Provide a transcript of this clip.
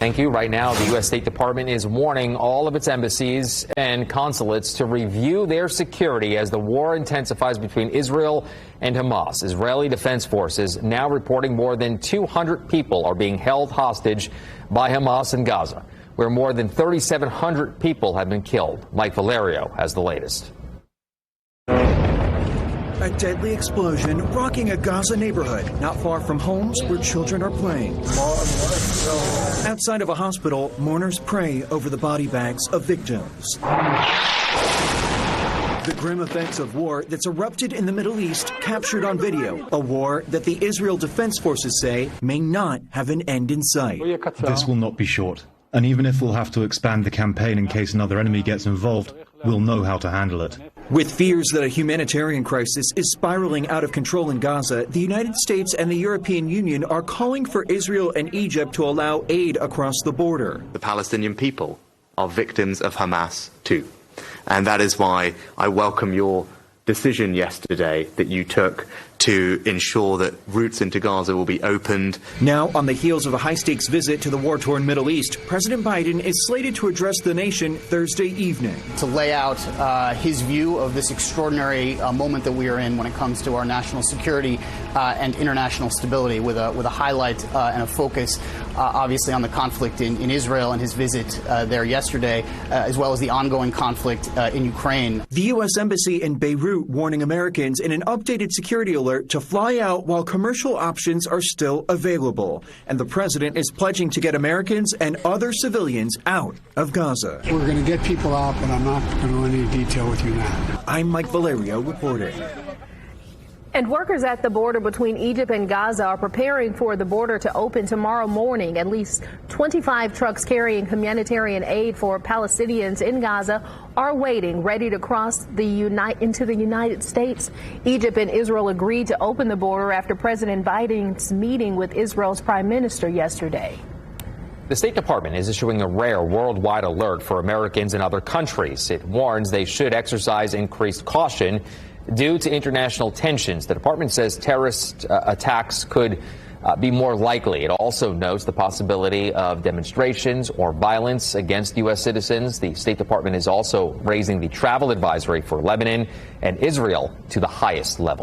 Thank you. Right now, the U.S. State Department is warning all of its embassies and consulates to review their security as the war intensifies between Israel and Hamas. Israeli Defense Forces now reporting more than 200 people are being held hostage by Hamas in Gaza, where more than 3,700 people have been killed. Mike Valerio has the latest. A deadly explosion rocking a Gaza neighborhood not far from homes where children are playing. Outside of a hospital, mourners pray over the body bags of victims. The grim effects of war that's erupted in the Middle East captured on video. A war that the Israel Defense Forces say may not have an end in sight. This will not be short. And even if we'll have to expand the campaign in case another enemy gets involved, we'll know how to handle it. With fears that a humanitarian crisis is spiraling out of control in Gaza, the United States and the European Union are calling for Israel and Egypt to allow aid across the border. The Palestinian people are victims of Hamas too. And that is why I welcome your decision yesterday that you took to ensure that routes into Gaza will be opened. Now, on the heels of a high-stakes visit to the war-torn Middle East, President Biden is slated to address the nation Thursday evening. To lay out his view of this extraordinary moment that we are in when it comes to our national security and international stability, with a highlight and a focus, obviously, on the conflict in Israel and his visit there yesterday, as well as the ongoing conflict in Ukraine. The U.S. Embassy in Beirut warning Americans in an updated security alert to fly out while commercial options are still available. And the president is pledging to get Americans and other civilians out of Gaza. We're going to get people out, but I'm not going to go into detail with you now. I'm Mike Valerio reporting. And workers at the border between Egypt and Gaza are preparing for the border to open tomorrow morning. At least 25 trucks carrying humanitarian aid for Palestinians in Gaza are waiting, ready to cross into the United States. Egypt and Israel agreed to open the border after President Biden's meeting with Israel's prime minister yesterday. The State Department is issuing a rare worldwide alert for Americans in other countries. It warns they should exercise increased caution due to international tensions. The department says terrorist attacks could be more likely. It also notes the possibility of demonstrations or violence against U.S. citizens. The State Department is also raising the travel advisory for Lebanon and Israel to the highest level.